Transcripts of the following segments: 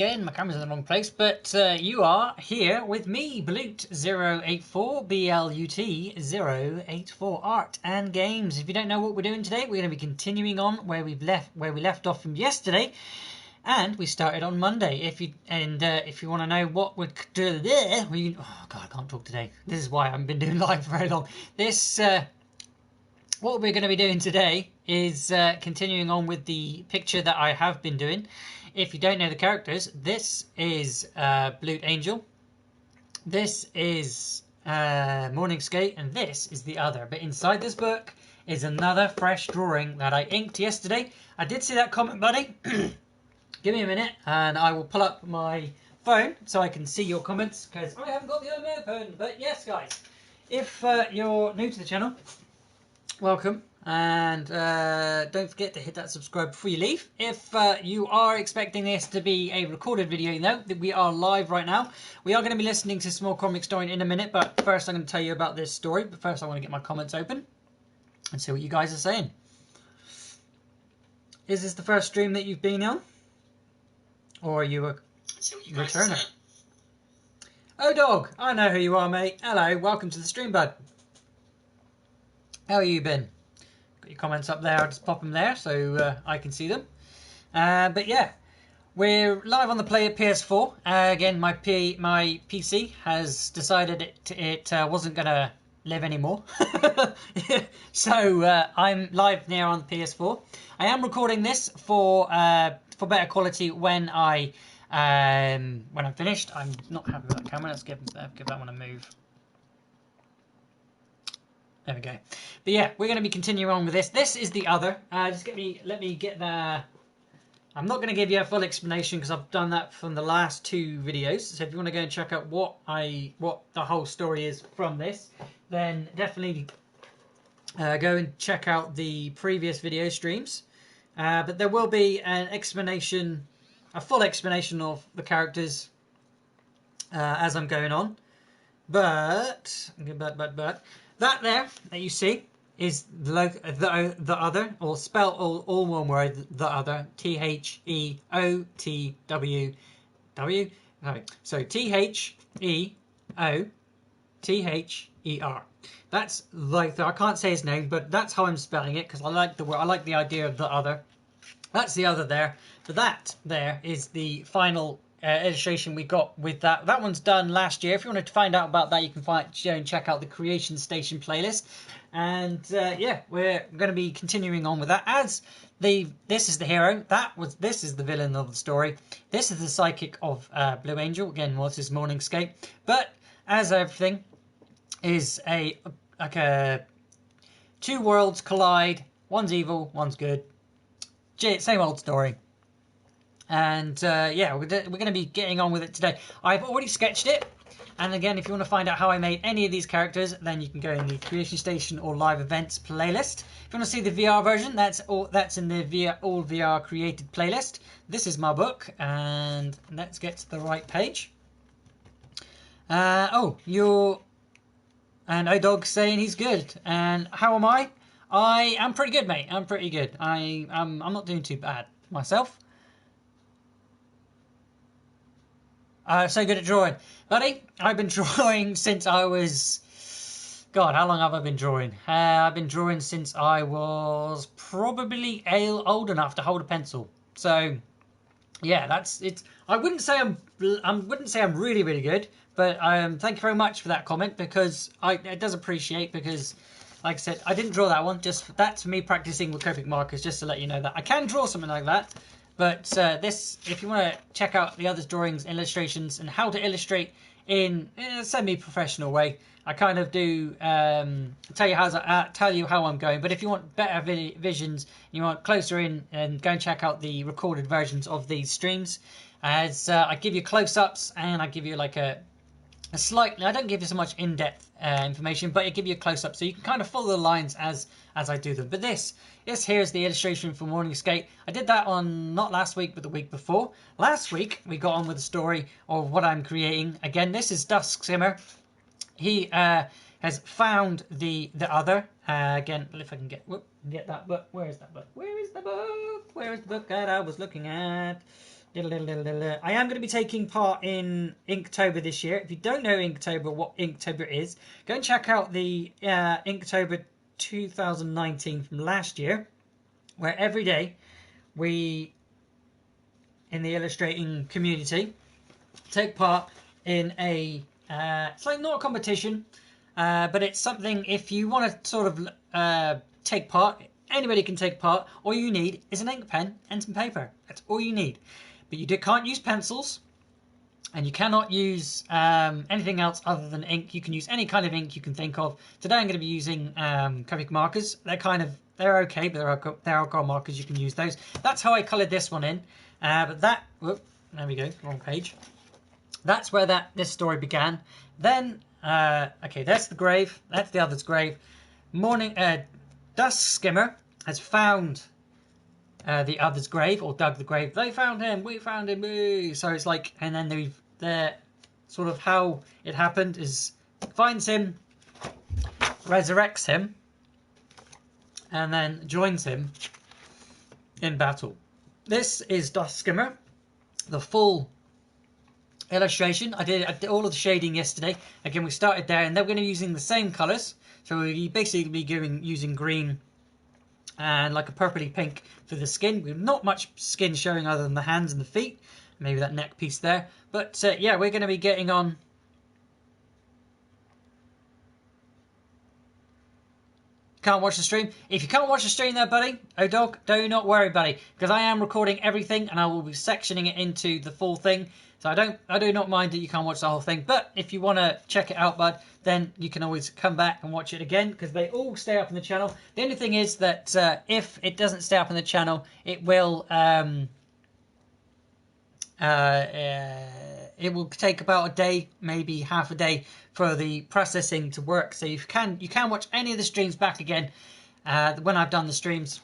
Again, my camera's in the wrong place, but you are here with me, Blut084, BLUT084, Art and Games. If you don't know what we're doing today, we're going to be continuing on where we left off from yesterday, and we started on Monday. If you want to know what we're doing there, oh god, I can't talk today. This is why I haven't been doing live for very long. What we're going to be doing today is continuing on with the picture that I have been doing. If you don't know the characters, this is Blue Angel, this is Morning Skate, and this is the other. But inside this book is another fresh drawing that I inked yesterday. I did see that comment, buddy. Give me a minute and I will pull up my phone so I can see your comments, because I haven't got the other open. But yes, guys, if you're new to the channel, welcome, and don't forget to hit that subscribe before you leave. If you are expecting this to be a recorded video, though, that we are live right now. We are going to be listening to Small Comic Story in a minute, but first I'm going to tell you about this story. But first I want to get my comments open and see what you guys are saying. Is this the first stream that you've been on? Or are you a returner? Oh, dog, I know who you are, mate. Hello, welcome to the stream, bud. How have you been? Got your comments up there, I'll just pop them there so I can see them. But yeah, we're live on the PS4. Again, my PC has decided it wasn't going to live anymore. So I'm live now on the PS4. I am recording this for better quality when I'm finished. I'm not happy with that camera. Let's give that one a move. There we go. But yeah, we're going to be continuing on with this. This is the other. Let me get the... I'm not going to give you a full explanation because I've done that from the last two videos. So if you want to go and check out what the whole story is from this, then definitely go and check out the previous video streams. But there will be an explanation, a full explanation of the characters as I'm going on. But that there that you see is the other, or spell all one word, the other, TheOTWW. Sorry, so TheOTHER. That's like I can't say his name, but that's how I'm spelling it because I like the word. I like the idea of the other. That's the other there. But that there is the final illustration we got with that. That one's done last year. If you wanted to find out about that, you can check out the Creation Station playlist. And yeah, we're going to be continuing on with that. This is the hero. This is the villain of the story. This is the psychic of Blue Angel. Again, what's his Morning Skate. But as everything is two worlds collide. One's evil, one's good. Same old story. And yeah, we're going to be getting on with it today. I've already sketched it. And again, if you want to find out how I made any of these characters, then you can go in the Creation Station or Live Events playlist. If you want to see the VR version, that's in the All VR Created playlist. This is my book, and let's get to the right page. And O-Dog saying he's good. And how am I? I am pretty good, mate. I'm pretty good. I'm not doing too bad myself. So good at drawing. Buddy, I've been drawing since I was... God, how long have I been drawing? I've been drawing since I was probably old enough to hold a pencil. So, yeah, that's it. I wouldn't say I'm really, really good, but thank you very much for that comment, because it does appreciate, because, like I said, I didn't draw that one. Just that's me practicing with Copic markers, just to let you know that I can draw something like that. But this, if you want to check out the other drawings, illustrations, and how to illustrate in a semi-professional way, I kind of do tell you how I'm going. But if you want better visions, you want closer in, and go and check out the recorded versions of these streams. As I give you close-ups, and I give you like a slightly, I don't give you so much in-depth information, but I give you a close-up so you can kind of follow the lines as I do them. But this here's the illustration for Morning Skate. I did that on not last week, but the week before. Last week we got on with the story of what I'm creating. Again, this is Dusk Skimmer. He has found the other. Again, if I can get that book. Where is that book? Where is the book? Where is the book that I was looking at? I am going to be taking part in Inktober this year. If you don't know Inktober, what Inktober is, go and check out the Inktober 2019 from last year, where every day we, in the illustrating community, take part in a, it's like not a competition, but it's something, if you want to sort of take part, anybody can take part. All you need is an ink pen and some paper. That's all you need. But you can't use pencils, and you cannot use anything else other than ink. You can use any kind of ink you can think of. Today I'm going to be using Copic markers. They're okay, but they're alcohol markers. You can use those. That's how I coloured this one in. But that, whoop, there we go, wrong page. That's where this story began. Then, okay, that's the grave. That's the other's grave. Dusk skimmer has found the other's grave, or dug the grave. They found him. We found him. Woo. So it's like, and then they're sort of how it happened is finds him, resurrects him, and then joins him in battle. This is Dusk skimmer, the full illustration. I did all of the shading yesterday. Again, we started there, and then we're going to be using the same colours. So we'll basically be using green and like a purpley pink for the skin. We've not much skin showing other than the hands and the feet, maybe that neck piece there. But yeah, we're going to be getting on. Can't watch the stream? If you can't watch the stream there, buddy, oh dog, do not worry, buddy, because I am recording everything and I will be sectioning it into the full thing. So I do not mind that you can't watch the whole thing. But if you want to check it out, bud, then you can always come back and watch it again, because they all stay up on the channel. The only thing is that if it doesn't stay up on the channel, it will take about a day, maybe half a day, for the processing to work. So you can watch any of the streams back again when I've done the streams.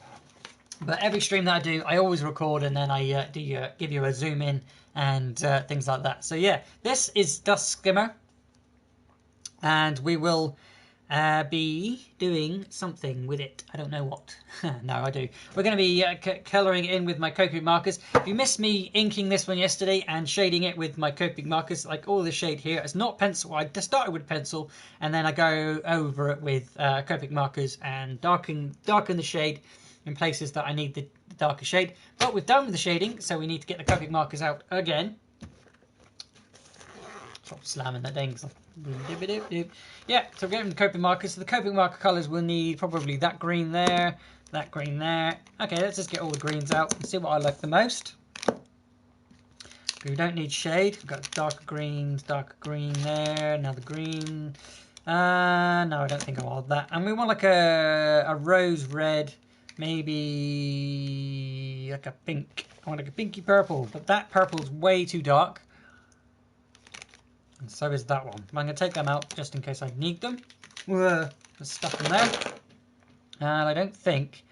But every stream that I do, I always record, and then I give you a zoom in and things like that. So yeah, this is Dusk skimmer, and we will be doing something with it. I don't know what. No, I do. We're going to be colouring in with my Copic markers. If you missed me inking this one yesterday and shading it with my Copic markers, like all the shade here, it's not pencil. I just started with pencil, and then I go over it with Copic markers and darken the shade in places that I need the darker shade. But we've done with the shading, so we need to get the Copic markers out again. Stop slamming that thing. Yeah, so we're getting the Copic markers. So the Copic marker colours will need probably that green there, that green there. Okay, let's just get all the greens out and see what I like the most. We don't need shade. We've got darker green there, another green. No, I don't think I want that. And we want like a rose red, maybe like a pink. I want like a pinky purple, but that purple's way too dark. And so is that one. I'm going to take them out just in case I need them. There's stuff in there. And I don't think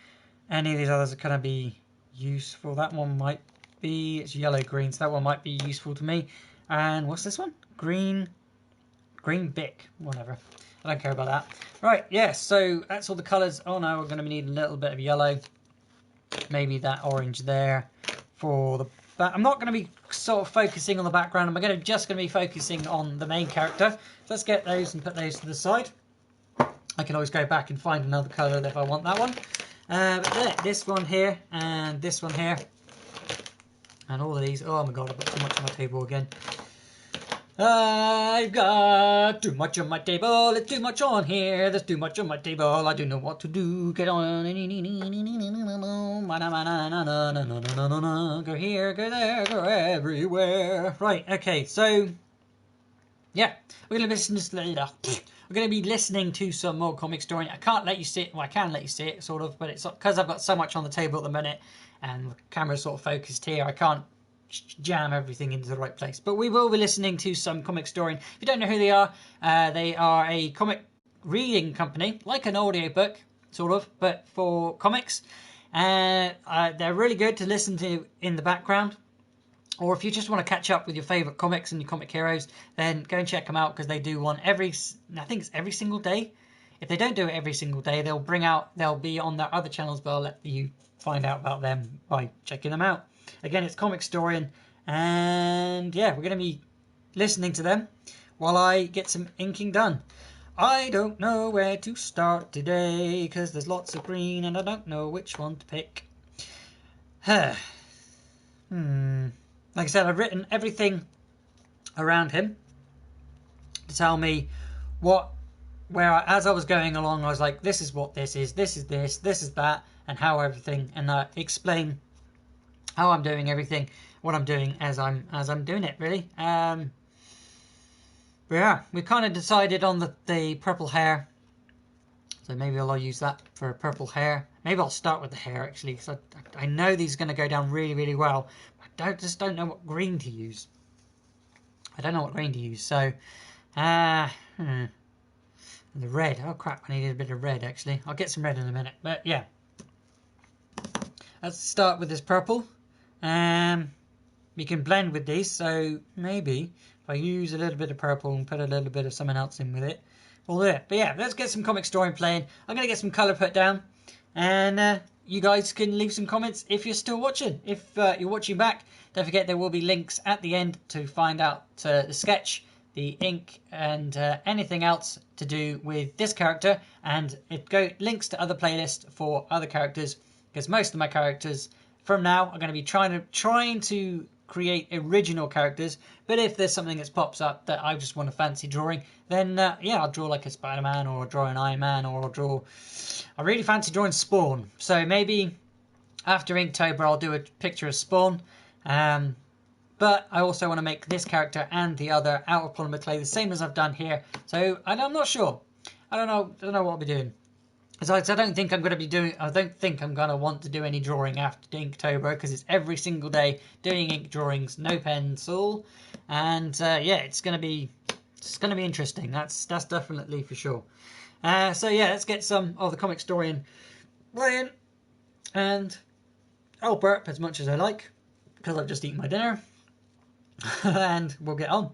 any of these others are going to be useful. That one might be, it's yellow-green, so that one might be useful to me. And what's this one? Green Bic, whatever. I don't care about that. Right, yeah, so that's all the colours. Oh no, we're going to need a little bit of yellow. Maybe that orange there for the... But I'm not going to be sort of focusing on the background. I'm just going to be focusing on the main character. So let's get those and put those to the side. I can always go back and find another colour if I want that one. But there, this one here and this one here. And all of these. Oh my god, I've got too much on my table again. I've got too much on my table. There's too much on here. There's too much on my table. I don't know what to do. Get on. Go here, go there, go everywhere. Right, okay, so yeah, we're gonna be listening to some more comic story. I can't let you see it. Well, I can let you see it, sort of, but it's because I've got so much on the table at the minute, and the camera's sort of focused here. I can't jam everything into the right place. But we will be listening to some comic story. If you don't know who they are a comic reading company, like an audiobook, sort of, but for comics. They're really good to listen to in the background. Or if you just want to catch up with your favourite comics and your comic heroes, then go and check them out, because they do one I think it's every single day. If they don't do it every single day, they'll be on their other channels, but I'll let you find out about them by checking them out. Again, it's Comic Storian, and yeah, we're going to be listening to them while I get some inking done. I don't know where to start today because there's lots of green and I don't know which one to pick. Like I said, I've written everything around him to tell me as I was going along, I was like, this is what this is this is that, and how everything, and explain how I'm doing everything, what I'm doing as I'm doing it, really. But yeah, we kind of decided on the purple hair, so maybe I'll use that for purple hair. Maybe I'll start with the hair actually, because I know these are going to go down really, really well. I just don't know what green to use. So the red. Oh crap! I needed a bit of red actually. I'll get some red in a minute. But yeah, let's start with this purple. We can blend with these, so maybe if I use a little bit of purple and put a little bit of something else in with it, we'll do it. But yeah, let's get some Comic Storian playing. I'm going to get some colour put down, and you guys can leave some comments if you're still watching. If you're watching back, don't forget there will be links at the end to find out the sketch, the ink, and anything else to do with this character, and links to other playlists for other characters, because most of my characters from now are going to be trying to create original characters. But if there's something that pops up that I just want to fancy drawing, then yeah, I'll draw like a Spider-Man, or I'll draw an Iron Man, or I really fancy drawing Spawn, so maybe after Inktober I'll do a picture of Spawn. But I also want to make this character and the other out of polymer clay, the same as I've done here. So I'm not sure. I don't know what I'll be doing. Besides, I don't think I'm going to want to do any drawing after Inktober, because it's every single day doing ink drawings, no pencil, and yeah, it's going to be interesting. That's definitely for sure. So yeah, let's get some of the Comic Storian playing, and I'll burp as much as I like because I've just eaten my dinner, and we'll get on.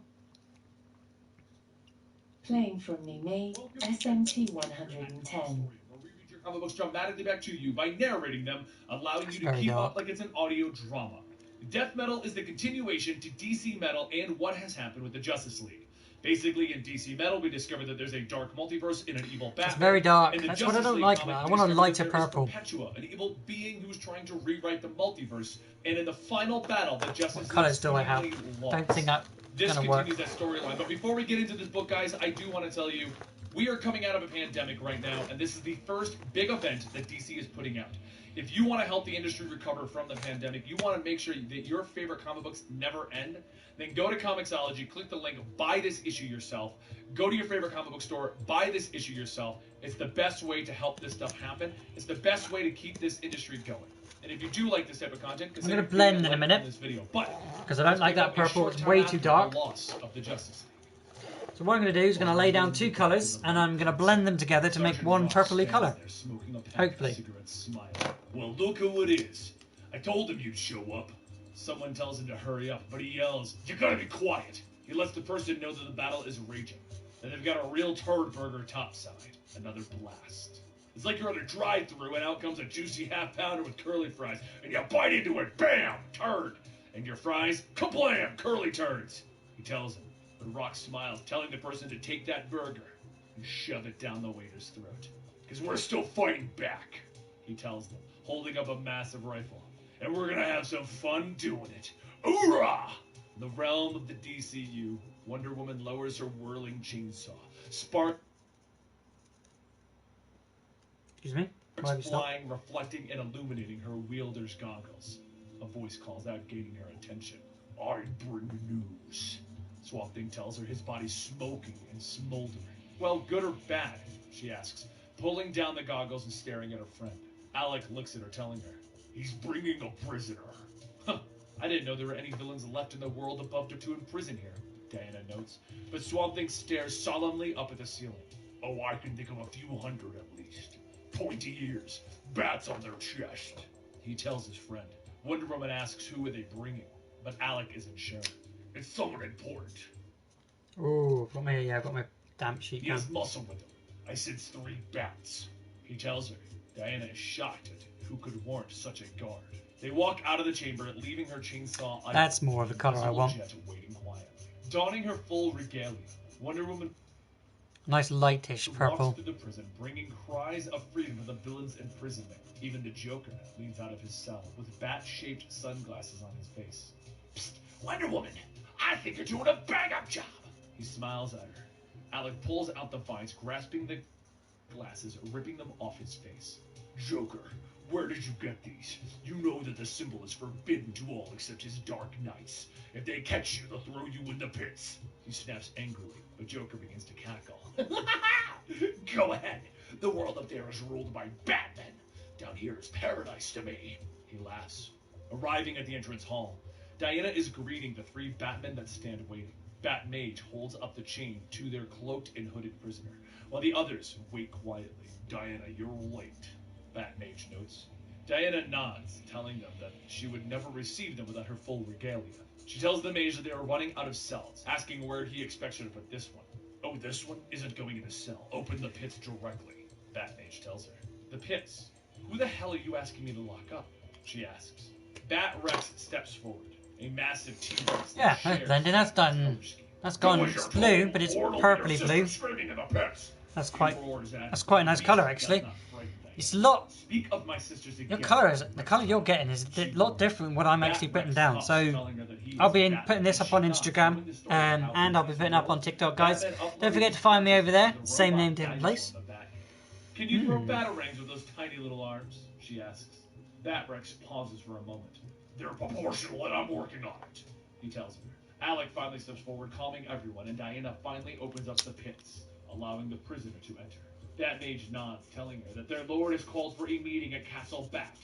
Playing from Nene, SMT 110. Comic books dramatically back to you by narrating them, allowing you to keep up like it's an audio drama. Death Metal is the continuation to DC Metal and what has happened with the Justice League. Basically, in DC Metal, we discovered that there's a dark multiverse and an evil Batman. It's very dark. In the That's Justice what I don't League like comic, about it. I we want a discovered lighter that there is purple. Perpetua, an evil being who's trying to rewrite the multiverse. And in the final battle, the Justice League colours do I have? lost. Don't think that's This gonna work. continues that storyline. But before we get into this book, guys, I do want to tell you, we are coming out of a pandemic right now, and this is the first big event that DC is putting out. If you want to help the industry recover from the pandemic, you want to make sure that your favorite comic books never end, then go to Comixology, click the link, buy this issue yourself. Go to your favorite comic book store, buy this issue yourself. It's the best way to help this stuff happen. It's the best way to keep this industry going. And if you do like this type of content, I'm going to blend in a minute, because I don't like that purple. It's way too dark. Loss of the Justice. So what I'm going to do is going to lay down two colours, and I'm going to blend them together to make one purpley colour. Hopefully. Well, look who it is. I told him you'd show up. Someone tells him to hurry up, but he yells, "You gotta be quiet." He lets the person know that the battle is raging, and they've got a real turd burger topside. Another blast. It's like you're at a drive-thru and out comes a juicy half-pounder with curly fries, and you bite into it, bam, turd. And your fries, kablam, curly turds. He tells him, but Rock smiles, telling the person to take that burger and shove it down the waiter's throat. Because we're still fighting back, he tells them, holding up a massive rifle. And we're gonna have some fun doing it. Hoorah! In the realm of the DCU, Wonder Woman lowers her whirling chainsaw. Sparks flying, reflecting and illuminating her wielder's goggles. A voice calls out, gaining her attention. I bring news. Swamp Thing tells her, his body smoking and smoldering. Well, good or bad, she asks, pulling down the goggles and staring at her friend. Alec looks at her, telling her, he's bringing a prisoner. Huh, I didn't know there were any villains left in the world above to imprison here, Diana notes. But Swamp Thing stares solemnly up at the ceiling. Oh, I can think of a few hundred at least. Pointy ears, bats on their chest. He tells his friend. Wonder Woman asks who are they bringing, but Alec isn't sure. It's someone important. Oh, I've got my damp sheet. He has muscle with him. I sense 3 bats. He tells her. Diana is shocked at who could warrant such a guard. They walk out of the chamber, leaving her chainsaw. That's more of the color I want. Jet waiting quietly. Donning her full regalia, Wonder Woman Nice lightish purple. walks through the prison, bringing cries of freedom to the villains in prison there. Even the Joker leans out of his cell with bat-shaped sunglasses on his face. Psst, Wonder Woman, I think you're doing a bang-up job. He smiles at her. Alec pulls out the vines, grasping the glasses, ripping them off his face. Joker, where did you get these? You know that the symbol is forbidden to all except his dark knights. If they catch you, they'll throw you in the pits. He snaps angrily, but Joker begins to cackle. Go ahead. The world up there is ruled by Batman. Down here is paradise to me. He laughs. Arriving at the entrance hall, Diana is greeting the three Batmen that stand waiting. Batmage holds up the chain to their cloaked and hooded prisoner, while the others wait quietly. Diana, you're late, Batmage notes. Diana nods, telling them that she would never receive them without her full regalia. She tells the mage that they are running out of cells, asking where he expects her to put this one. Oh, this one isn't going in a cell. Open the pits directly, Batmage tells her. The pits? Who the hell are you asking me to lock up? She asks. Bat Rex steps forward. A massive T-Rex. Yeah, Blended, that's done. That's gone. It's blue, but it's purpley blue. That's quite a nice colour, actually. It's a lot. Speak of my sisters again. The colour you're getting is a lot different than what I'm actually putting down. So I'll be putting this up on Instagram, and I'll be putting up on TikTok, guys. Don't forget to find me over there. Same name, different place. Can you throw batarangs with those tiny little arms? She asks. Batrex pauses for a moment. They're proportional and I'm working on it, he tells her. Alec finally steps forward, calming everyone, and Diana finally opens up the pits, allowing the prisoner to enter. Batmage nods, telling her that their lord has called for a meeting at Castle Bat,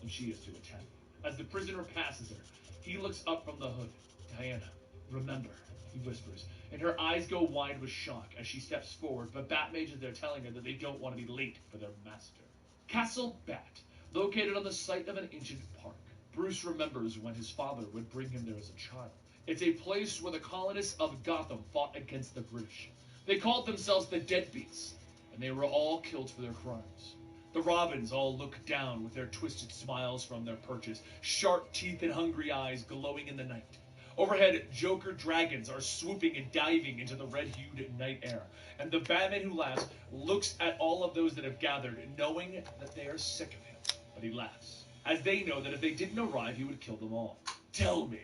and she is to attend. As the prisoner passes her, he looks up from the hood. Diana, remember, he whispers, and her eyes go wide with shock as she steps forward, but Batmage is there telling her that they don't want to be late for their master. Castle Bat, located on the site of an ancient park. Bruce remembers when his father would bring him there as a child. It's a place where the colonists of Gotham fought against the British. They called themselves the Deadbeats, and they were all killed for their crimes. The Robins all look down with their twisted smiles from their perches, sharp teeth and hungry eyes glowing in the night. Overhead, Joker dragons are swooping and diving into the red-hued night air, and the Batman who laughs looks at all of those that have gathered, knowing that they are sick of him. But he laughs, as they know that if they didn't arrive, he would kill them all. Tell me,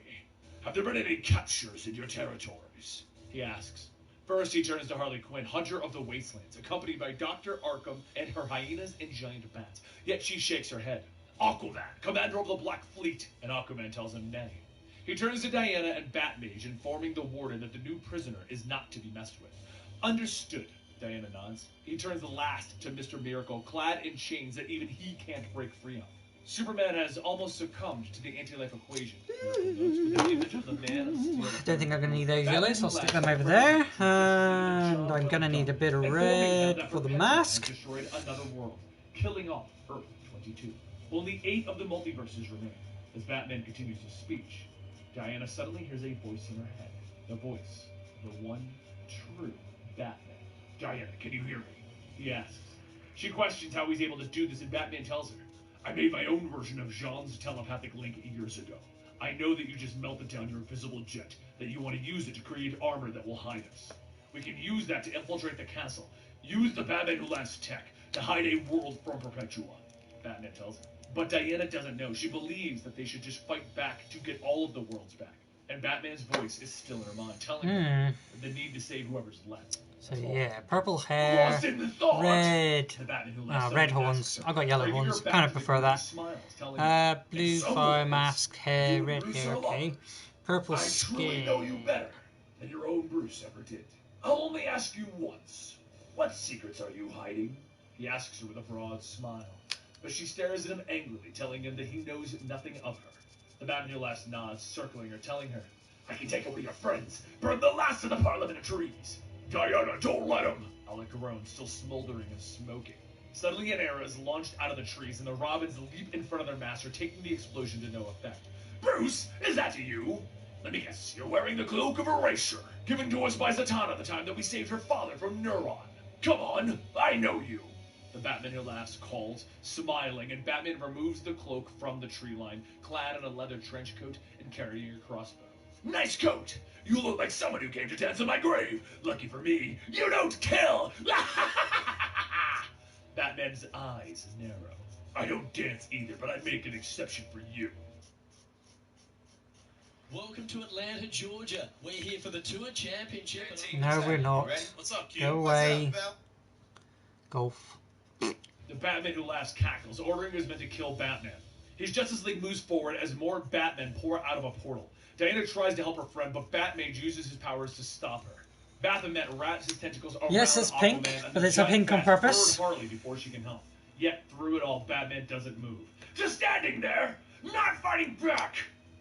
have there been any captures in your territories? He asks. First, he turns to Harley Quinn, Hunter of the Wastelands, accompanied by Dr. Arkham and her hyenas and giant bats. Yet she shakes her head. Aquaman, commander of the Black Fleet, and Aquaman tells him nay. He turns to Diana and Batmage, informing the warden that the new prisoner is not to be messed with. Understood, Diana nods. He turns last to Mr. Miracle, clad in chains that even he can't break free of. Superman has almost succumbed to the anti-life equation. Don't think I'm going to need those yellows. I'll stick them over there. And I'm going to need a bit of red for the mask. Destroyed another world, killing off Earth 22. Only 8 of the multiverses remain. As Batman continues his speech, Diana suddenly hears a voice in her head. The voice, the one true Batman. Diana, can you hear me? He asks. She questions how he's able to do this, and Batman tells her, I made my own version of Jean's telepathic link years ago. I know that you just melted down your invisible jet, that you want to use it to create armor that will hide us. We can use that to infiltrate the castle. Use the Batman Who Laughs tech to hide a world from Perpetua, Batman tells her. But Diana doesn't know. She believes that they should just fight back to get all of the worlds back. And Batman's voice is still in her mind, telling her the need to save whoever's left. So yeah, purple hair, red, red horns. I've got yellow horns, kind of prefer that. Blue fire mask, hair, red hair, okay. Purple skin. I truly know you better than your own Bruce ever did. I'll only ask you once. What secrets are you hiding? He asks her with a broad smile. But she stares at him angrily, telling him that he knows nothing of her. The Batman Who Laughs nods, circling her, telling her, I can take away your friends, burn the last of the Parliament of trees. Diana, don't let him! Alec groans, still smoldering and smoking. Suddenly an arrow is launched out of the trees, and the Robins leap in front of their master, taking the explosion to no effect. Bruce, is that you? Let me guess, you're wearing the cloak of erasure, given to us by Zatanna the time that we saved her father from Neuron. Come on, I know you. The Batman Who Laughs calls, smiling, and Batman removes the cloak from the tree line, clad in a leather trench coat and carrying a crossbow. Nice coat! You look like someone who came to dance on my grave. Lucky for me, you don't kill! Batman's eyes narrow. I don't dance either, but I make an exception for you. Welcome to Atlanta, Georgia. We're here for the Tour Championship. No, we're not. What's up, Q? Go away. What's up, Golf. The Batman Who Laughs cackles, ordering his men to kill Batman. His Justice League moves forward as more Batmen pour out of a portal. Diana tries to help her friend, but Batmage uses his powers to stop her. Baphomet wraps his tentacles around Yes, it's Aquaman pink, and but the it's a giant pink on bat purpose. burn Harley before she can help. Yet, through it all, Batman doesn't move. Just standing there, not fighting back!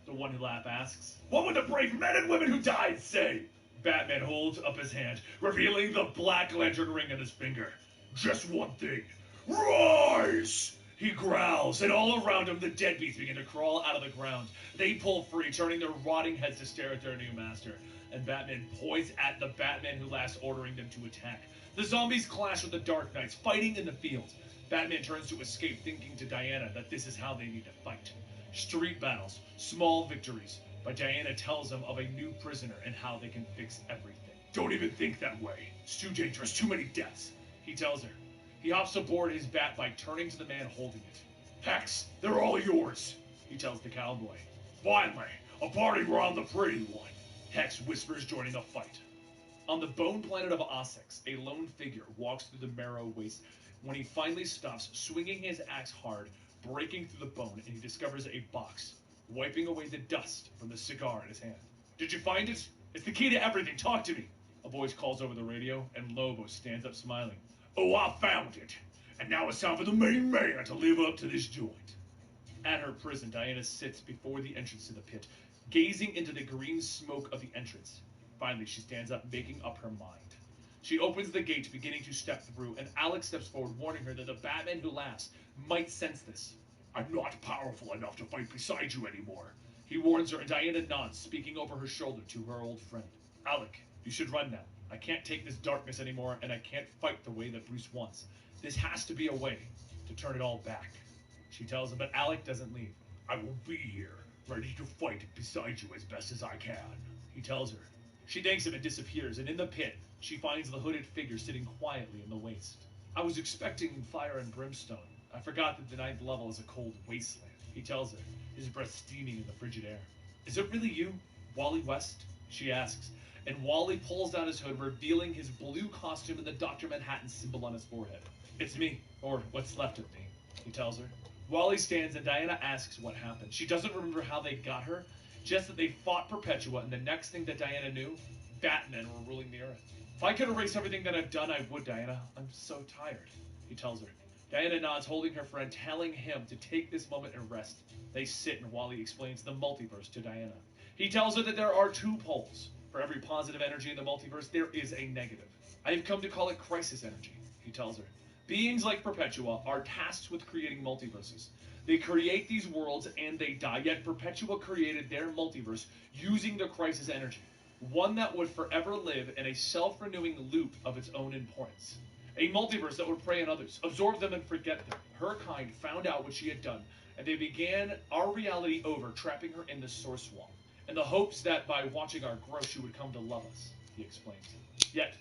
The One Who Laughs asks. What would the brave men and women who died say? Batman holds up his hand, revealing the Black Lantern ring on his finger. Just one thing. Rise! He growls, and all around him the deadbeats begin to crawl out of the ground. They pull free, turning their rotting heads to stare at their new master. And Batman points at the Batman Who Laughs, ordering them to attack. The zombies clash with the Dark Knights, fighting in the field. Batman turns to escape, thinking to Diana that this is how they need to fight. Street battles, small victories. But Diana tells him of a new prisoner and how they can fix everything. Don't even think that way. It's too dangerous, too many deaths. He tells her. He hops aboard his bat bike, turning to the man holding it. Hex, they're all yours, he tells the cowboy. Finally, a party around the pretty one. Hex whispers, joining the fight. On the bone planet of Ossex, a lone figure walks through the Marrow Waste when he finally stops, swinging his axe hard, breaking through the bone, and he discovers a box, wiping away the dust from the cigar in his hand. Did you find it? It's the key to everything. Talk to me. A voice calls over the radio, and Lobo stands up smiling. Oh, I found it. And now it's time for the main man to live up to this joint. At her prison, Diana sits before the entrance to the pit, gazing into the green smoke of the entrance. Finally, she stands up, making up her mind. She opens the gate, beginning to step through, and Alex steps forward, warning her that the Batman Who Laughs might sense this. I'm not powerful enough to fight beside you anymore. He warns her, and Diana nods, speaking over her shoulder to her old friend. Alec, you should run now. I can't take this darkness anymore, and I can't fight the way that Bruce wants. This has to be a way to turn it all back. She tells him, but Alec doesn't leave. I will be here, ready to fight beside you as best as I can, he tells her. She thanks him and disappears, and in the pit, she finds the hooded figure sitting quietly in the waste. I was expecting fire and brimstone. I forgot that the 9th level is a cold wasteland, he tells her, his breath steaming in the frigid air. Is it really you, Wally West? She asks, and Wally pulls down his hood, revealing his blue costume and the Dr. Manhattan symbol on his forehead. It's me, or what's left of me, he tells her. Wally stands, and Diana asks what happened. She doesn't remember how they got her, just that they fought Perpetua, and the next thing that Diana knew, Batmen were ruling the Earth. If I could erase everything that I've done, I would, Diana. I'm so tired, he tells her. Diana nods, holding her friend, telling him to take this moment and rest. They sit, and Wally explains the multiverse to Diana. He tells her that there are 2 poles. For every positive energy in the multiverse, there is a negative. I have come to call it crisis energy, he tells her. Beings like Perpetua are tasked with creating multiverses. They create these worlds and they die, yet Perpetua created their multiverse using the crisis energy, one that would forever live in a self-renewing loop of its own importance. A multiverse that would prey on others, absorb them and forget them. Her kind found out what she had done, and they began our reality over, trapping her in the source swamp, in the hopes that by watching our growth she would come to love us, he explains. Yet,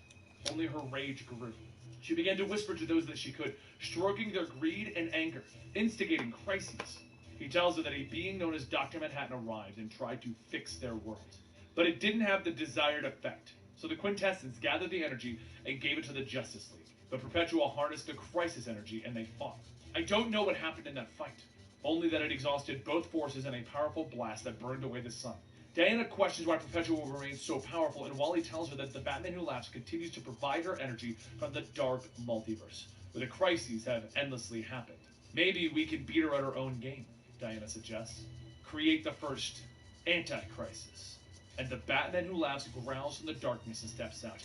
only her rage grew. She began to whisper to those that she could, stroking their greed and anger, instigating crises. He tells her that a being known as Dr. Manhattan arrived and tried to fix their world. But it didn't have the desired effect, so the Quintessence gathered the energy and gave it to the Justice League. But Perpetua harnessed the crisis energy and they fought. I don't know what happened in that fight, only that it exhausted both forces in a powerful blast that burned away the sun. Diana questions why Perpetua will remain so powerful, and Wally tells her that the Batman Who Laughs continues to provide her energy from the dark multiverse, where the crises have endlessly happened. Maybe we can beat her at her own game, Diana suggests. Create the first anti-crisis. And the Batman Who Laughs growls from the darkness and steps out.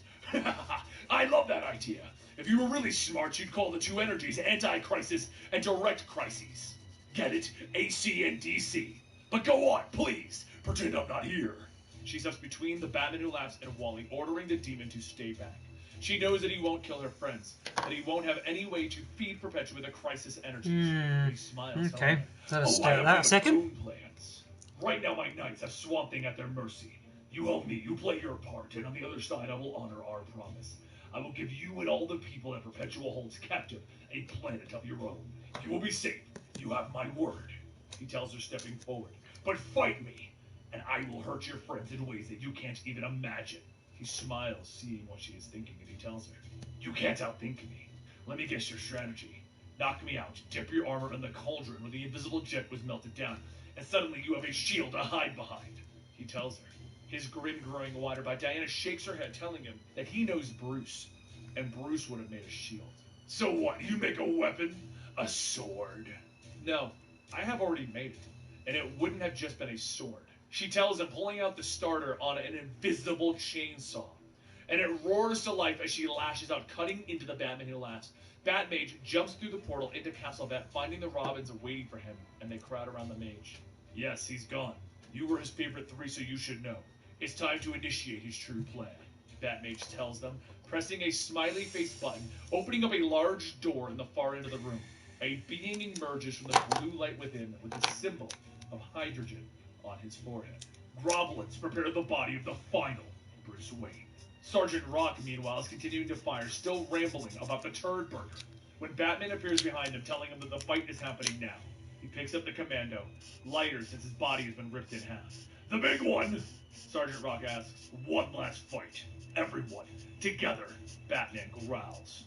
I love that idea. If you were really smart, you'd call the 2 energies anti-crisis and direct crises. Get it? AC and DC. But go on, please. Pretend I'm not here. She steps between the Batman Who Laughs and Wally, ordering the demon to stay back. She knows that he won't kill her friends, that he won't have any way to feed Perpetua the crisis energy. He smiles. Okay, so let's I start have that a made second. own plans. Right now, my knights have Swamp Thing at their mercy. You help me, you play your part, and on the other side, I will honor our promise. I will give you and all the people that Perpetua holds captive a planet of your own. You will be safe. You have my word. He tells her, stepping forward. But fight me, and I will hurt your friends in ways that you can't even imagine. He smiles, seeing what she is thinking, and he tells her, you can't outthink me. Let me guess your strategy. Knock me out, dip your armor in the cauldron where the invisible jet was melted down, and suddenly you have a shield to hide behind. He tells her, his grin growing wider, but Diana shakes her head, telling him that he knows Bruce, and Bruce would have made a shield. So what, you make a weapon? A sword? No, I have already made it, and it wouldn't have just been a sword. She tells him, pulling out the starter on an invisible chainsaw, and it roars to life as she lashes out, cutting into the Batman who laughs. Batmage jumps through the portal into Castle Bat, finding the Robins waiting for him, and they crowd around the mage. Yes, he's gone. You were his favorite 3, so you should know. It's time to initiate his true plan, Batmage tells them, pressing a smiley face button, opening up a large door in the far end of the room. A being emerges from the blue light within with a symbol of hydrogen on his forehead. Groblins prepare the body of the final Bruce Wayne. Sergeant Rock, meanwhile, is continuing to fire, still rambling about the turd burger, when Batman appears behind him, telling him that the fight is happening now. He picks up the commando, lighter since his body has been ripped in half. The big one! Sergeant Rock asks. One last fight. Everyone, together, Batman growls.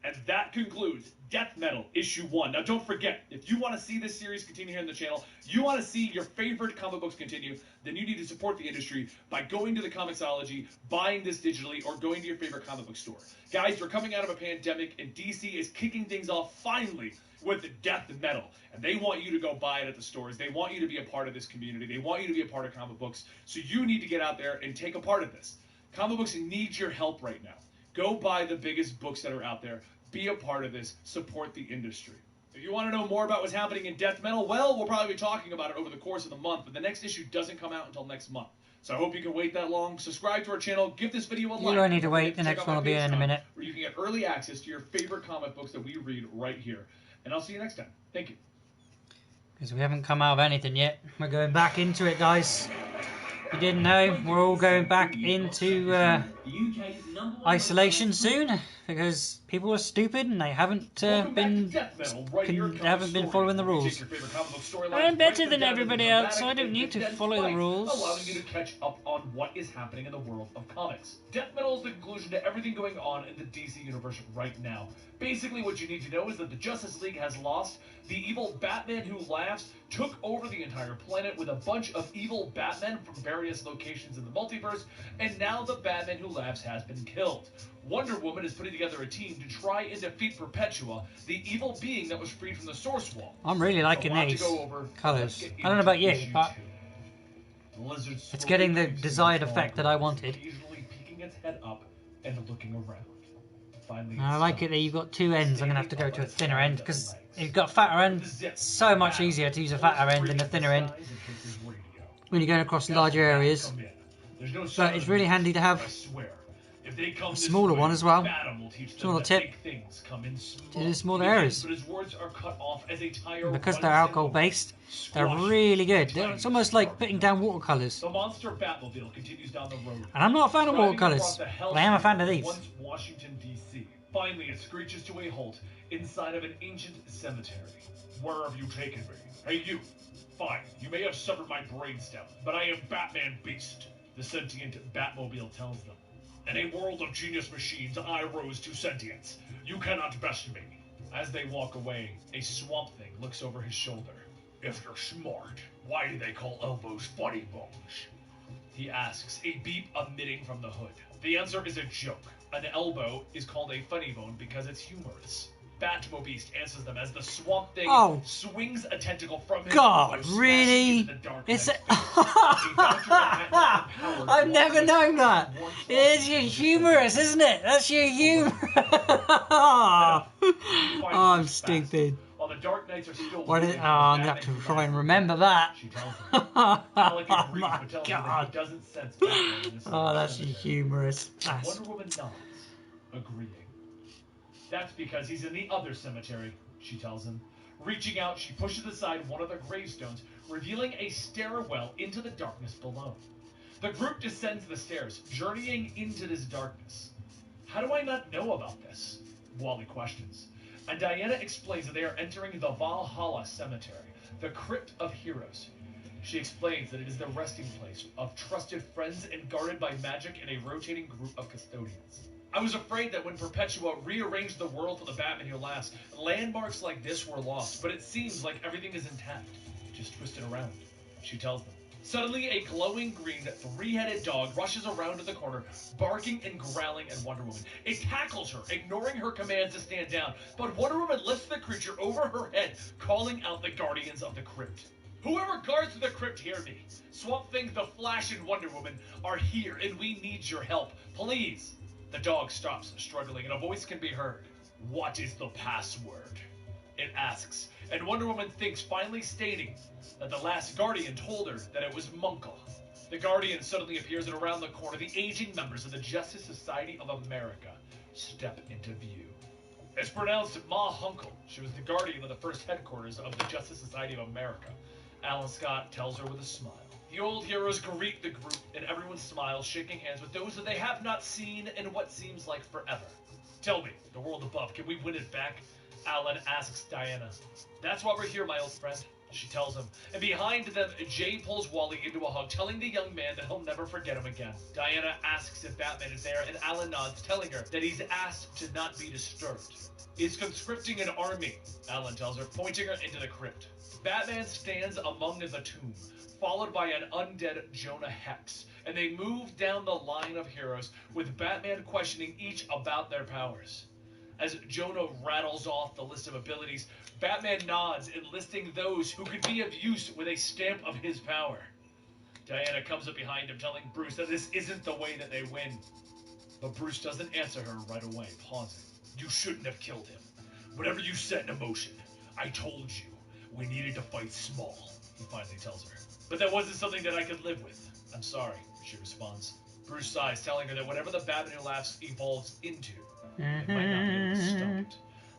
And that concludes Death Metal Issue 1. Now don't forget, if you want to see this series continue here on the channel, you want to see your favorite comic books continue, then you need to support the industry by going to the Comixology, buying this digitally, or going to your favorite comic book store. Guys, we're coming out of a pandemic, and DC is kicking things off finally with Death Metal. And they want you to go buy it at the stores. They want you to be a part of this community. They want you to be a part of comic books. So you need to get out there and take a part of this. Comic books need your help right now. Go buy the biggest books that are out there. Be a part of this. Support the industry. If you want to know more about what's happening in Death Metal, well, we'll probably be talking about it over the course of the month, but the next issue doesn't come out until next month. So I hope you can wait that long. Subscribe to our channel. Give this video a like. You don't need to wait. The next one will be in a minute. Where you can get early access to your favorite comic books that we read right here. And I'll see you next time. Thank you. Because we haven't come out of anything yet. We're going back into it, guys. If you didn't know, we're all going back into isolation soon because people are stupid and they haven't been following the rules. I'm better than everybody else, so I don't need to follow the rules. Allowing you to catch up on what is happening in the world of comics. Death Metal is the conclusion to everything going on in the DC universe right now. Basically, what you need to know is that the Justice League has lost. The evil Batman who laughs took over the entire planet with a bunch of evil Batmen from various locations in the multiverse, and now the Batman who laughs has been killed. Wonder Woman is putting together a team to try and defeat Perpetua, the evil being that was freed from the Source Wall. I'm really liking these colours. I don't know about you, but it's getting the desired effect that I wanted. Occasionally peeking its head up and looking around. I like it that you've got two ends. I'm going to have to go to a thinner end because if you've got a fatter end, it's so much easier to use a fatter end than a thinner end when you're going across larger areas. But it's really handy to have a smaller one as well. Smaller tip to do smaller areas. And because they're alcohol based, they're really good. It's almost like putting down watercolours. And I'm not a fan of watercolours, but I am a fan of these. Washington, D.C. Finally, it screeches to a halt inside of an ancient cemetery. Where have you taken me? Hey, you. Fine, you may have severed my brainstem, but I am Batman Beast, the sentient Batmobile tells them. In a world of genius machines, I rose to sentience. You cannot best me. As they walk away, a Swamp Thing looks over his shoulder. If you're smart, why do they call elbows funny bones? He asks, a beep emitting from the hood. The answer is a joke. An elbow is called a funny bone because it's humorous. Batmobeast answers them as the Swamp Thing swings a tentacle from his God, really? It's I've never known that. It's your humorous, isn't it? That's your humor. Oh, I'm stupid. While the Dark Knights are still I'm gonna have to try and remember that. Oh my God. Oh, that's humorous. Wonder Woman nods. agreeing. That's because he's in the other cemetery, she tells him. Reaching out, she pushes aside one of the gravestones, revealing a stairwell into the darkness below. The group descends the stairs, journeying into this darkness. How do I not know about this? Wally questions. And Diana explains that they are entering the Valhalla Cemetery, the Crypt of Heroes. She explains that it is the resting place of trusted friends and guarded by magic and a rotating group of custodians. I was afraid that when Perpetua rearranged the world for the Batman Who Laughs, landmarks like this were lost, but it seems like everything is intact, just twisted around, she tells them. Suddenly, a glowing green, three-headed dog rushes around to the corner, barking and growling at Wonder Woman. It tackles her, ignoring her commands to stand down, but Wonder Woman lifts the creature over her head, calling out the Guardians of the Crypt. Whoever guards the crypt, hear me. Swamp Thing, the Flash, and Wonder Woman are here, and we need your help. Please. The dog stops, struggling, and a voice can be heard. What is the password? It asks, and Wonder Woman thinks, finally stating that the last Guardian told her that it was Munkle. The Guardian suddenly appears, and around the corner, the aging members of the Justice Society of America step into view. It's pronounced Ma Hunkle. She was the guardian of the first headquarters of the Justice Society of America. Alan Scott tells her with a smile. The old heroes greet the group, and everyone smiles, shaking hands with those that they have not seen in what seems like forever. Tell me, the world above, can we win it back? Alan asks Diana. That's why we're here, my old friend, she tells him. And behind them, Jay pulls Wally into a hug, telling the young man that he'll never forget him again. Diana asks if Batman is there, and Alan nods, telling her that he's asked to not be disturbed. He's conscripting an army, Alan tells her, pointing her into the crypt. Batman stands among the tomb, followed by an undead Jonah Hex, and they move down the line of heroes, with Batman questioning each about their powers. As Jonah rattles off the list of abilities, Batman nods, enlisting those who could be of use with a stamp of his power. Diana comes up behind him, telling Bruce that this isn't the way that they win. But Bruce doesn't answer her right away, pausing. You shouldn't have killed him. Whatever you set in motion, I told you we needed to fight small, he finally tells her. But that wasn't something that I could live with. I'm sorry, she responds. Bruce sighs, telling her that whatever the Batman Who Laughs evolves into, it might not be able to stop it.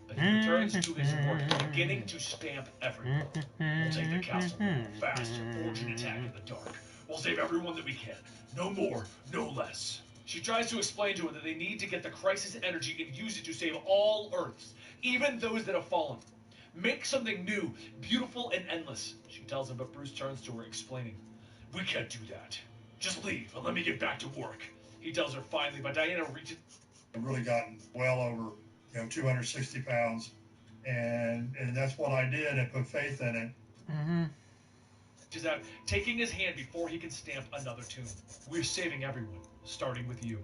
But he returns to his work, beginning to stamp everyone. We'll take the castle, fast, forge an attack in the dark. We'll save everyone that we can. No more, no less. She tries to explain to him that they need to get the crisis energy and use it to save all Earths, even those that have fallen. Make something new, beautiful, and endless, she tells him, but Bruce turns to her, explaining. We can't do that. Just leave and let me get back to work, he tells her finally, but Diana reaches... I've really gotten well over, 260 pounds, and that's what I did and put faith in it. Mm-hmm. She's out, taking his hand before he can stamp another tune. We're saving everyone, starting with you.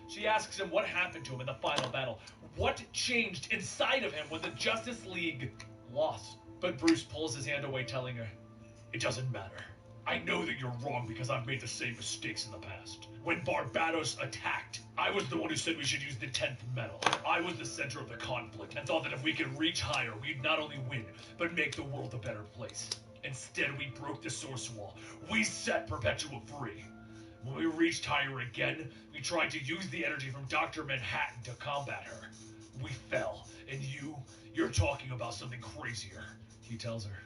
She asks him what happened to him in the final battle. What changed inside of him when the Justice League lost? But Bruce pulls his hand away, telling her, it doesn't matter. I know that you're wrong because I've made the same mistakes in the past. When Barbados attacked, I was the one who said we should use the 10th metal. I was the center of the conflict and thought that if we could reach higher, we'd not only win, but make the world a better place. Instead, we broke the source wall. We set Perpetua free. When we reached higher again, we tried to use the energy from Dr. Manhattan to combat her. We fell, and you're talking about something crazier, he tells her.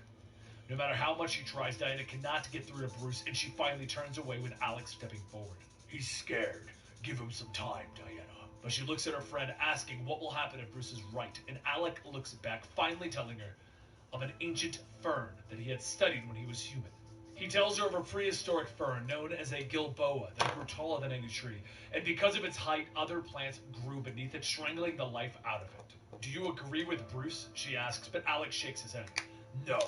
No matter how much she tries, Diana cannot get through to Bruce, and she finally turns away with Alex stepping forward. He's scared. Give him some time, Diana. But she looks at her friend, asking what will happen if Bruce is right, and Alec looks back, finally telling her of an ancient fern that he had studied when he was human. He tells her of a prehistoric fern known as a Gilboa that grew taller than any tree, and because of its height, other plants grew beneath it, strangling the life out of it. Do you agree with Bruce? She asks, but Alex shakes his head. No,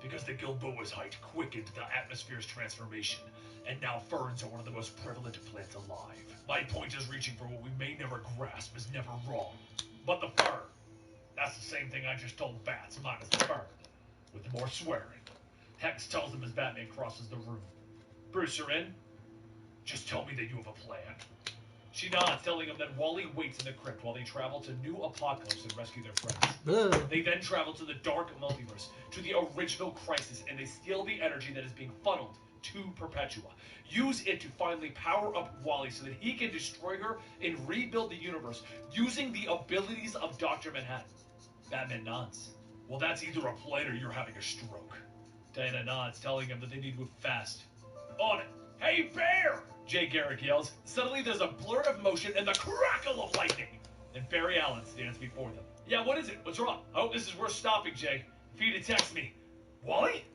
because the Gilboa's height quickened the atmosphere's transformation, and now ferns are one of the most prevalent plants alive. My point is reaching for what we may never grasp is never wrong. But the fern, that's the same thing I just told Bats, minus the fern, with more swearing. Hex tells him as Batman crosses the room. Bruce, you're in? Just tell me that you have a plan. She nods, telling him that Wally waits in the crypt while they travel to New Apocalypse and rescue their friends. They then travel to the Dark Multiverse, to the original Crisis, and they steal the energy that is being funneled to Perpetua. Use it to finally power up Wally so that he can destroy her and rebuild the universe using the abilities of Dr. Manhattan. Batman nods. Well, that's either a plan or you're having a stroke. Diana nods, telling him that they need to move fast. On it. Hey, Bear! Jay Garrick yells. Suddenly there's a blur of motion and the crackle of lightning. And Barry Allen stands before them. Yeah, what is it? What's wrong? I hope this is worth stopping, Jay. Fee text me. Wally?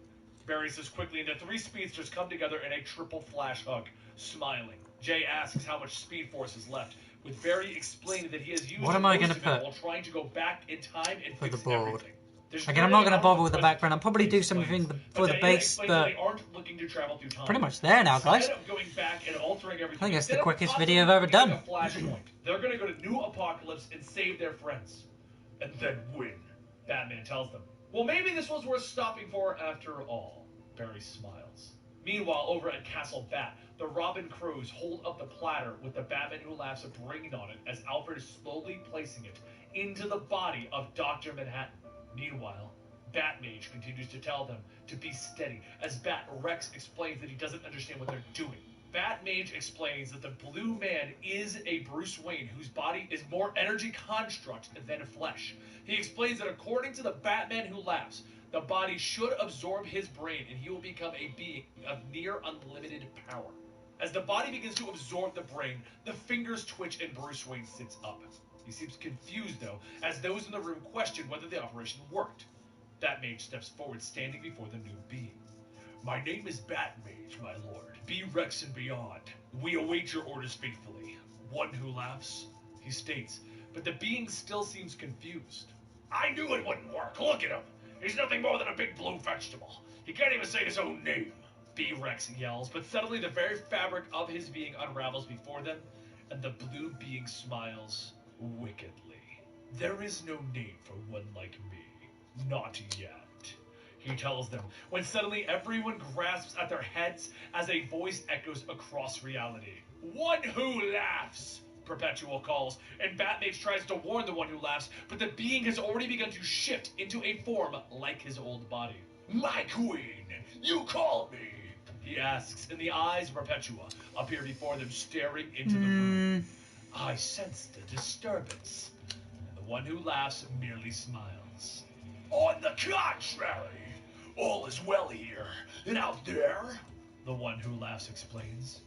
Barry says quickly, and the three speedsters come together in a triple flash hug, smiling. Jay asks how much Speed Force is left, with Barry explaining that he has used What am I most gonna of it put while trying to go back in time and for the fix board? everything. There's Again, I'm no not way going to out of bother the with the present, background. I'll probably he do explains. something for But the Diana base, explains but that they aren't looking to travel through time. pretty much there now, guys. Instead of going back and altering everything, I think that's the instead of quickest possibly video I've ever creating done. a flashpoint, they're going to go to New Apocalypse and save their friends. And then win, Batman tells them. Well, maybe this was worth stopping for after all. Barry smiles. Meanwhile, over at Castle Bat, the Robin Crows hold up the platter with the Batman Who Laughs brain on it as Alfred is slowly placing it into the body of Dr. Manhattan. Meanwhile, Batmage continues to tell them to be steady as Bat Rex explains that he doesn't understand what they're doing. Batmage explains that the Blue Man is a Bruce Wayne whose body is more energy construct than flesh. He explains that according to the Batman Who Laughs, the body should absorb his brain and he will become a being of near unlimited power. As the body begins to absorb the brain, the fingers twitch and Bruce Wayne sits up. He seems confused though, as those in the room question whether the operation worked. Batmage steps forward, standing before the new being. My name is Batmage, my lord. Be Rex and beyond. We await your orders faithfully. One Who Laughs, he states, but the being still seems confused. I knew it wouldn't work. Look at him. He's nothing more than a big blue vegetable. He can't even say his own name. B-Rex yells, but suddenly the very fabric of his being unravels before them, and the blue being smiles wickedly. There is no name for one like me. Not yet. He tells them, when suddenly everyone grasps at their heads as a voice echoes across reality. One Who Laughs! Perpetual calls, and Batmage tries to warn the One Who Laughs, but the being has already begun to shift into a form like his old body. My queen, you called me, he asks, and the eyes of Perpetua appear before them, staring into the room. I sensed a disturbance, and the One Who Laughs merely smiles. On the contrary, all is well here, and out there, the One Who Laughs explains.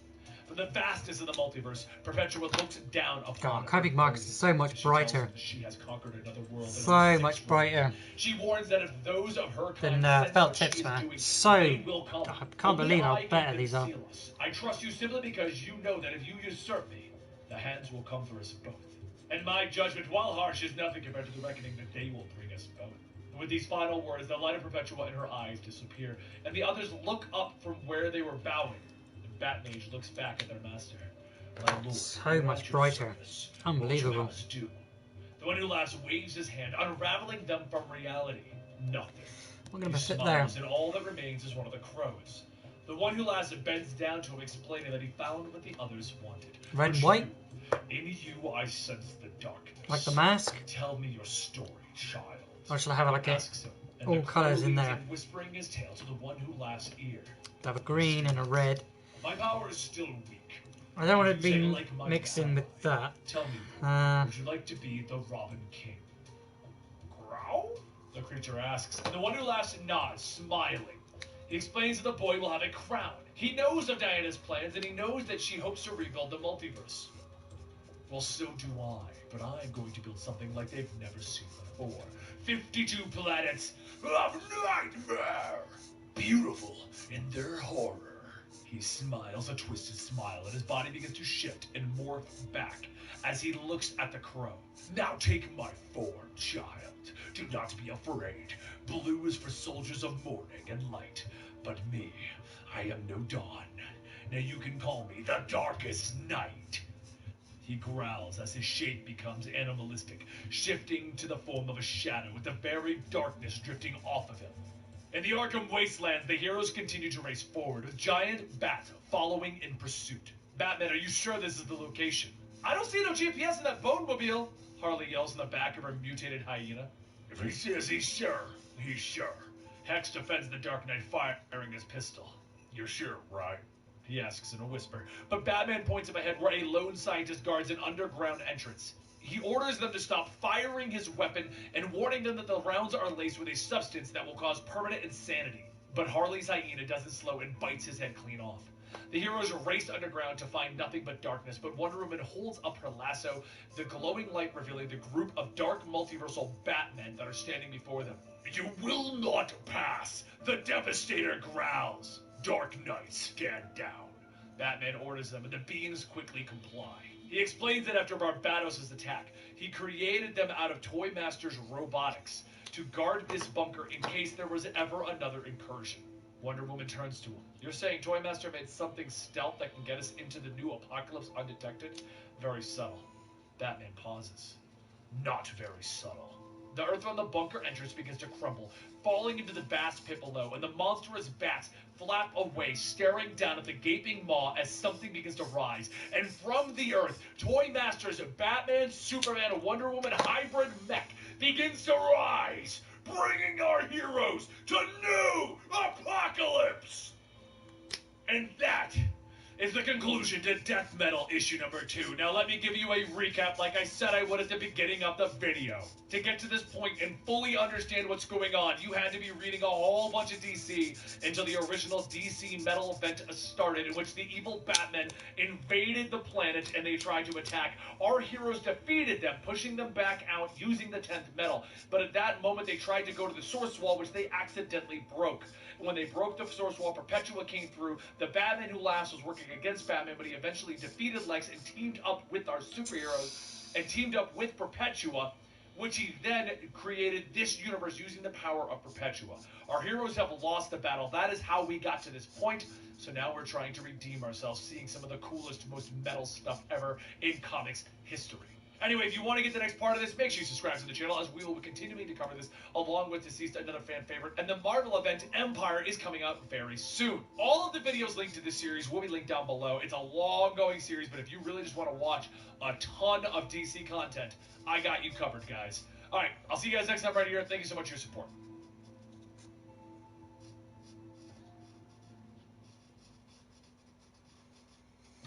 From the vastness of the multiverse, Perpetua looks down upon God, Comic Marks is so much brighter. She has conquered another world. So much brighter. She warns that if those of her Than kind sense Felt what she Tips, is man. doing, So, they will come. I can't Only believe how I can better these are. conceal us. I trust you simply because you know that if you usurp me, the hands will come for us both. And my judgment, while harsh, is nothing compared to the reckoning that they will bring us both. With these final words, the light of Perpetua in her eyes disappear, and the others look up from where they were bowing. And Batmage looks back at their master. My lord, So much brighter. Unbelievable. The One Who Laughs waves his hand, unraveling them from reality. Nothing. I'm gonna He sit there. smiles, and all that remains is one of the crows. The One Who Laughs bends down to him, explaining that he found what the others wanted. Red and But white? you, in you I sense the darkness. Like the mask? Tell me your story, child. Or should I have it like it? Asks him, and all the crow colours in leans there? whispering his tale to the One Who Laughs' ear. To have a green and a red. My power is still weak. I don't want to You say be like my mixing with that. Tell me, would you like to be the Robin King? Growl? The creature asks, and the One Who Laughs nods, smiling. He explains that the boy will have a crown. He knows of Diana's plans, and he knows that she hopes to rebuild the multiverse. Well, so do I, but I'm going to build something like they've never seen before. 52 planets of nightmare! Beautiful in their horror. He smiles a twisted smile, and his body begins to shift and morph back as he looks at the crow. Now take my form, child. Do not be afraid. Blue is for soldiers of morning and light, but me, I am no dawn. Now you can call me the darkest night. He growls as his shape becomes animalistic, shifting to the form of a shadow with the very darkness drifting off of him. In the Arkham Wastelands, the heroes continue to race forward, with Giant Bat following in pursuit. Batman, are you sure this is the location? I don't see no GPS in that boatmobile, Harley yells in the back of her mutated hyena. If he says he's sure, he's sure. Hex defends the Dark Knight, firing his pistol. You're sure, right? He asks in a whisper, but Batman points him ahead where a lone scientist guards an underground entrance. He orders them to stop firing his weapon and warning them that the rounds are laced with a substance that will cause permanent insanity. But Harley's hyena doesn't slow and bites his head clean off. The heroes race underground to find nothing but darkness, but Wonder Woman holds up her lasso, the glowing light revealing the group of dark multiversal Batmen that are standing before them. You will not pass! The Devastator growls. Dark Knight, stand down. Batman orders them, and the beings quickly comply. He explains that after Barbados' attack, he created them out of Toy Master's robotics to guard this bunker in case there was ever another incursion. Wonder Woman turns to him. You're saying Toy Master made something stealth that can get us into the new apocalypse undetected? Very subtle. Batman pauses. Not very subtle. The earth around the bunker entrance begins to crumble, falling into the vast pit below, and the monstrous bats flap away, staring down at the gaping maw as something begins to rise. And from the earth, Toy Master's Batman, Superman, Wonder Woman hybrid mech begins to rise, bringing our heroes to new apocalypse! And that is the conclusion to Death Metal issue number 2. Now let me give you a recap like I said I would at the beginning of the video. To get to this point and fully understand what's going on, you had to be reading a whole bunch of DC until the original DC Metal event started, in which the evil Batmen invaded the planet and they tried to attack. Our heroes defeated them, pushing them back out using the 10th Metal. But at that moment they tried to go to the Source Wall, which they accidentally broke. When they broke the Source Wall, Perpetua came through. The Batman who last was working against Batman, but he eventually defeated Lex and teamed up with our superheroes and teamed up with Perpetua, which he then created this universe using the power of Perpetua. Our heroes have lost the battle. That is how we got to this point. So now we're trying to redeem ourselves, seeing some of the coolest, most metal stuff ever in comics history. Anyway, if you want to get the next part of this, make sure you subscribe to the channel, as we will be continuing to cover this along with Deceased, another fan favorite. And the Marvel event Empire is coming out very soon. All of the videos linked to this series will be linked down below. It's a long-going series, but if you really just want to watch a ton of DC content, I got you covered, guys. All right, I'll see you guys next time right here. Thank you so much for your support.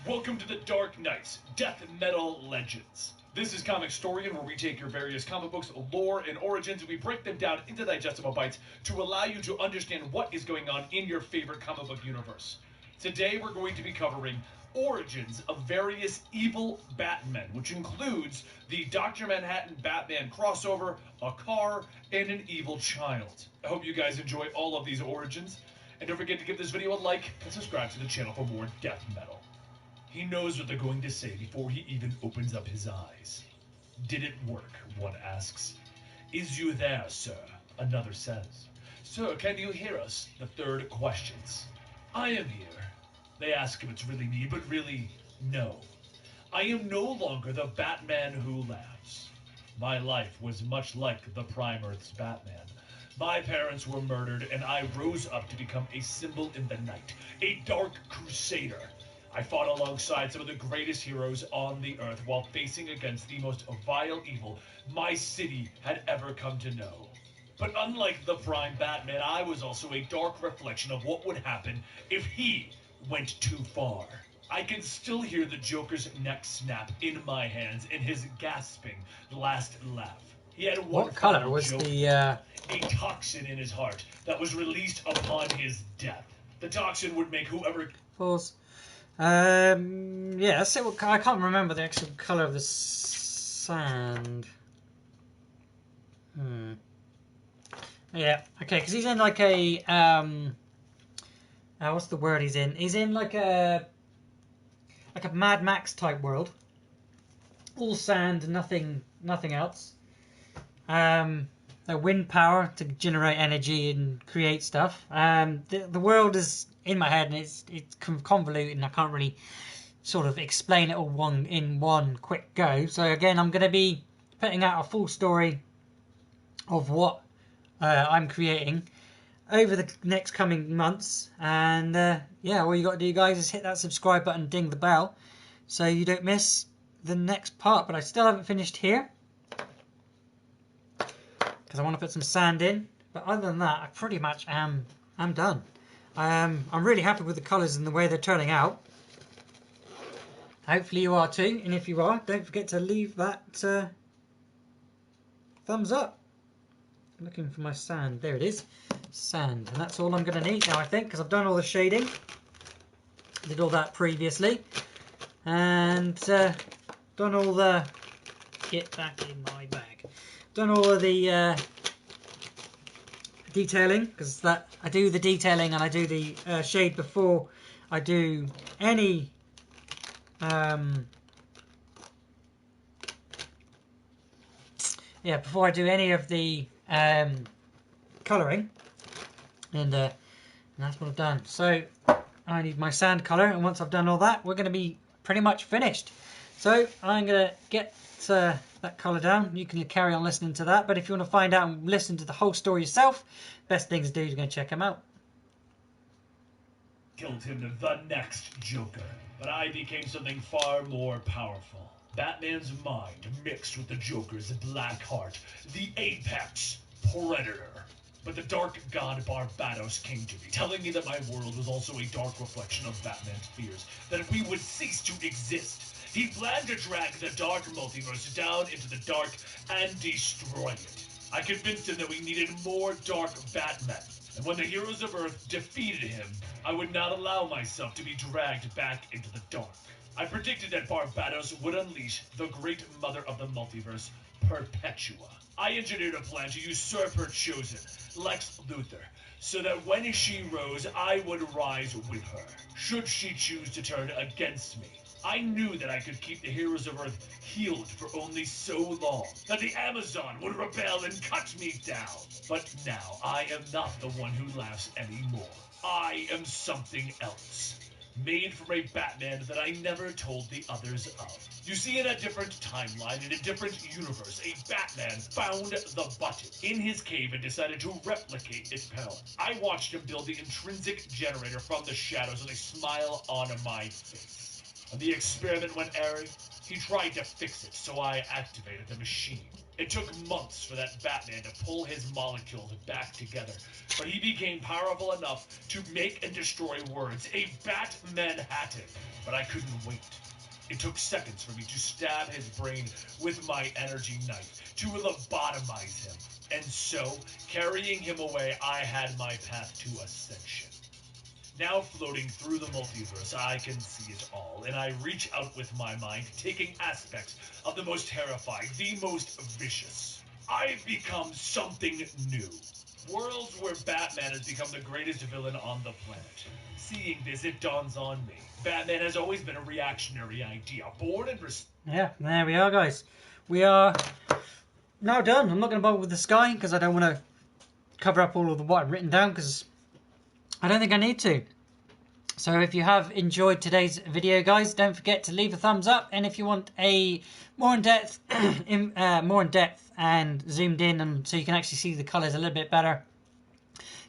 Welcome to the Dark Knights, Death Metal Legends. This is Comicstorian, where we take your various comic books, lore, and origins, and we break them down into digestible bites to allow you to understand what is going on in your favorite comic book universe. Today we're going to be covering origins of various evil Batmen, which includes the Dr. Manhattan Batman crossover, a car, and an evil child. I hope you guys enjoy all of these origins, and don't forget to give this video a like and subscribe to the channel for more Death Metal. He knows what they're going to say before he even opens up his eyes. Did it work? One asks. Is you there, sir? Another says. Sir, can you hear us? The third questions. I am here. They ask if it's really me, but really, no. I am no longer the Batman who laughs. My life was much like the Prime Earth's Batman. My parents were murdered, and I rose up to become a symbol in the night, a dark crusader. I fought alongside some of the greatest heroes on the earth while facing against the most vile evil my city had ever come to know. But unlike the Prime Batman, I was also a dark reflection of what would happen if he went too far. I can still hear the Joker's neck snap in my hands and his gasping last laugh. He had one What color final was joke, the a toxin in his heart that was released upon his death. The toxin would make whoever... pause? Yeah, let's see what I can't remember the actual color of the sand. Yeah, okay, because he's in like a what's the word he's in? He's in like a Mad Max type world. All sand, nothing else. The wind power to generate energy and create stuff. The world is in my head and it's convoluted and I can't really sort of explain it all in one quick go. So again, I'm going to be putting out a full story of what I'm creating over the next coming months. And yeah, all you got to do, guys, is hit that subscribe button, ding the bell, so you don't miss the next part. But I still haven't finished here because I want to put some sand in. But other than that, I pretty much am done. I'm really happy with the colours and the way they're turning out. Hopefully you are too, and if you are, don't forget to leave that thumbs up. I'm looking for my sand. There it is. Sand. And that's all I'm going to need now, I think, because I've done all the shading. Did all that previously. And done all the... Get back in my bag. Done all of the detailing, because that I do the detailing and I do the shade before I do any before I do any of the colouring, and that's what I've done. So I need my sand colour, and once I've done all that, we're going to be pretty much finished. So I'm going to get that colour down. You can carry on listening to that, but if you want to find out and listen to the whole story yourself, best thing to do is go check them out. Killed him the next Joker, but I became something far more powerful. Batman's mind mixed with the Joker's black heart, the apex predator. But the dark god Barbados came to me, telling me that my world was also a dark reflection of Batman's fears, that we would cease to exist. He planned to drag the dark multiverse down into the dark and destroy it. I convinced him that we needed more dark Batmen, and when the heroes of Earth defeated him, I would not allow myself to be dragged back into the dark. I predicted that Barbados would unleash the great mother of the multiverse, Perpetua. I engineered a plan to usurp her chosen, Lex Luthor, so that when she rose, I would rise with her, should she choose to turn against me. I knew that I could keep the heroes of Earth healed for only so long, that the Amazon would rebel and cut me down. But now I am not the one who laughs anymore. I am something else, made from a Batman that I never told the others of. You see, in a different timeline, in a different universe, a Batman found the button in his cave and decided to replicate its power. I watched him build the intrinsic generator from the shadows with a smile on my face. When the experiment went airy, he tried to fix it, so I activated the machine. It took months for that Batman to pull his molecules back together, but he became powerful enough to make and destroy words, a Bat-Manhattan. But I couldn't wait. It took seconds for me to stab his brain with my energy knife, to lobotomize him. And so, carrying him away, I had my path to ascension. Now floating through the multiverse, I can see it all, and I reach out with my mind, taking aspects of the most terrifying, the most vicious. I've become something new. Worlds where Batman has become the greatest villain on the planet. Seeing this, it dawns on me. Batman has always been a reactionary idea, born and... Yeah, there we are, guys. We are now done. I'm not going to bother with the sky, because I don't want to cover up all of what I've written down, because I don't think I need to. So if you have enjoyed today's video, guys, don't forget to leave a thumbs up. And if you want a more in depth, and zoomed in, and so you can actually see the colours a little bit better,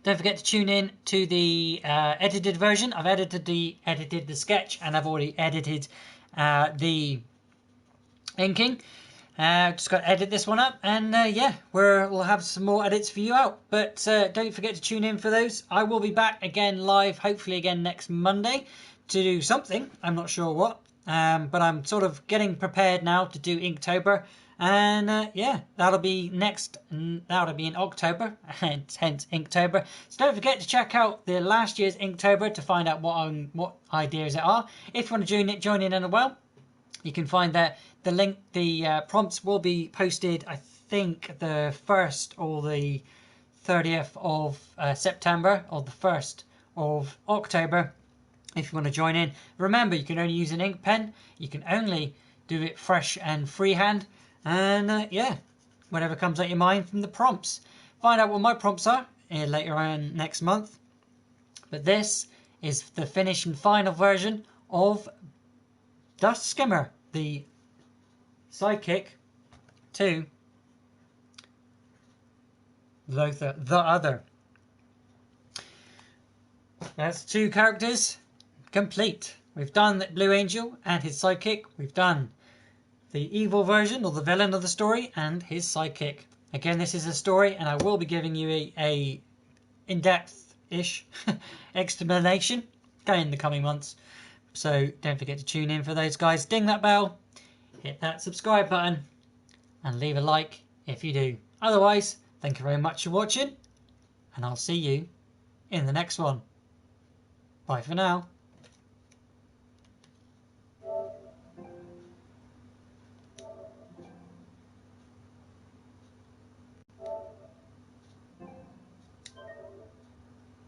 don't forget to tune in to the edited version. I've edited the sketch, and I've already edited the inking. Just got to edit this one up, and yeah, we'll have some more edits for you out. But don't forget to tune in for those. I will be back again live, hopefully again next Monday, to do something. I'm not sure what, but I'm sort of getting prepared now to do Inktober, and yeah, that'll be in October, hence Inktober. So don't forget to check out the last year's Inktober to find out what ideas there are. If you want to join in as well, you can find that. The link, the prompts will be posted, I think, the 1st or the 30th of September, or the 1st of October, if you want to join in. Remember, you can only use an ink pen. You can only do it fresh and freehand. And yeah, whatever comes out your mind from the prompts. Find out what my prompts are later on next month. But this is the finished and final version of Dusk Skimmer, the sidekick to Lothar the Other. That's 2 characters complete. We've done Blue Angel and his sidekick. We've done the evil version, or the villain of the story, and his sidekick. Again, this is a story, and I will be giving you a in-depth ish explanation going in the coming months. So don't forget to tune in for those guys. Ding that bell, hit that subscribe button, and leave a like if you do. Otherwise, thank you very much for watching, and I'll see you in the next one. Bye for now.